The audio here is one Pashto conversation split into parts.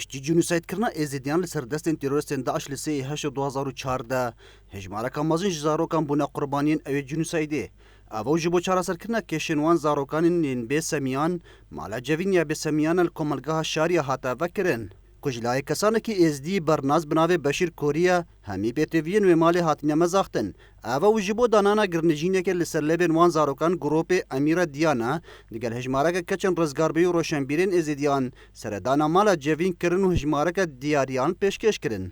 پشتی جنوساید کرنا ازیدیان لسر دستین تروریستین داعش لسی 2014 هجمارکا مازن جزاروکان بونا قربانین اوی جنوسایده اوو جبو چارا سر کرنا کشنوان زاروکانین بسمیان مالا جوین یا بسمیان الکمالگاه شاریا هاتا وکرن کجلای کسانه کی ازدی برناز بناوی بشیر کوریا همی بیتوین و مال هاتنیا مزاختن اوو جبو دانانا گرنجینه که لسر لبن وان زاروکان گروپ امیر دیانا دیگر هجمارک کچن رزگاربی و روشنبیرین ازیدیان سردانا مالا جوین کرن و هجمارک دیاریان پیشکش کرن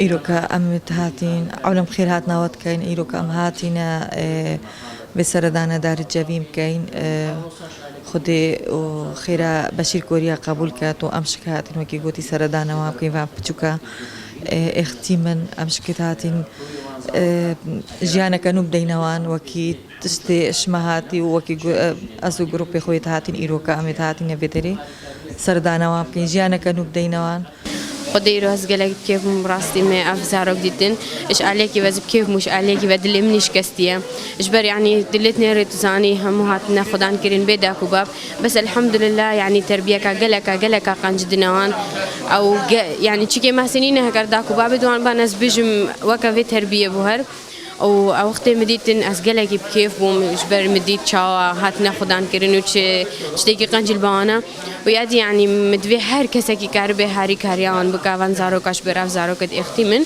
إيروكا أمت هاتين علم خير هاتنا وات كاين إيروكا أم هاتينا بسردانا دار الجبيم كاين خدي وخيرا بشير كوريا قبول كات وأمشك هاتين وكي قوتي سردانا وابكي فان بتشوكا اختيمن أمشكت هاتين جيانا كانوا بدينوان وكي تشتي اشمهاتي وكي أسو جروبي خويت هاتين إيروكا أمت هاتين يبتري سردانا وابكي جيانا كانوا بدينوان خدي راس قالك كيف مراسي ما أفزارك جدا إيش عليكي وزب كيف مش عليكي بدل منيش كستيا إيش بر يعني دلتني رتزاني هم هاتنا خدان كرين بيدا كوباب بس الحمد لله يعني تربية كجلك قان جدناوان أو يعني شيء ما سنين هكذا كوباب دوان بناس بيجم وكفي تربية بهر أو وقت مديتن أسجلك بكيف بوم إجبار مديت شوا هاتنا خدان كرين وش تيجي قنجل بانا ويادي يعني مدفي هر كسكي كاربه هاري كاريان بكافان زارو كاش براف زارو كد اختيمن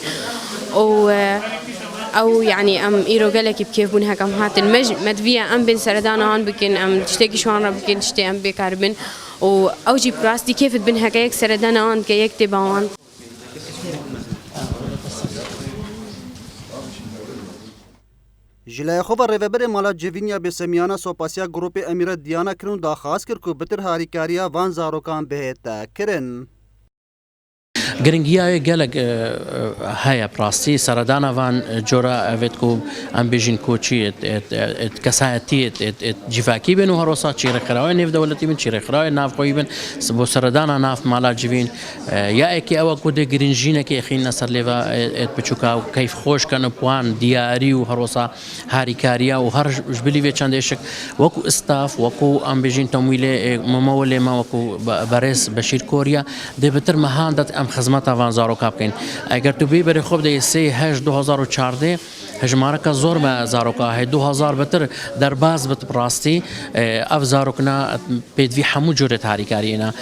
أو يعني أم إيرو جلك بكيف بون هكام هات مدفيا أم بين سردانان بكين أم تشتكي شوان رب بكين تشتي أم بكاربن أو جي براستي كيف بين هكايك سردانان كيك تباوان جلای خوب ریوبر مالا جوینیا بسمیانا سوپاسیا گروپ امیر دیانا کرن دا خاص کر کو بتر هاریکاریا وان زاروکان بهتا کرن گرنگیای گلگ هیا پراستی سردانا وان جورا اویتکو ام بیجین کوچی ات کسایتی ات جفاکی بین و هروسا چیره خراوی نیف دولتی بین چیره خراوی ناف قوی بین سبو سردانا ناف مالا جوین یا اکی او کود گرنجینه که خین نصر لیوا ات بچوکا کیف خوش کنه پوان دیاری و هروسا هاریکاریا و هر جبلی وی چندشک وکو استاف وکو ام بیجین تمویل ممول ما وکو بارس بشیر کوریا ده بتر مهاندت ام خدمت وان زاروکا بکن اگر تو بی بری خوب دی 2014 هجمارکا زور ما زاروکا هی 2000 بتر در باز بت براستی اف زاروکنا پیدوی همو جور تاریکارینا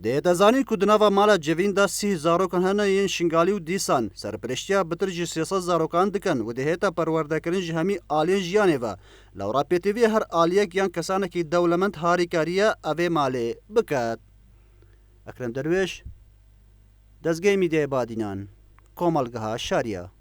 ده تزانی کدنا و مالا جوین دا 30 زاروکان هنه ین شنگالی و دیسان سرپرشتیا بتر جی 300 زاروکان دکن و دهیتا پرورده کرن جی همی آلین جیانه و لورا پیتوی هر آلیک یان کسانه کی دولمند هاریکاریا اوه ماله بکد اکرم درویش دزگی میدیه بادینان کومالگاه شاریا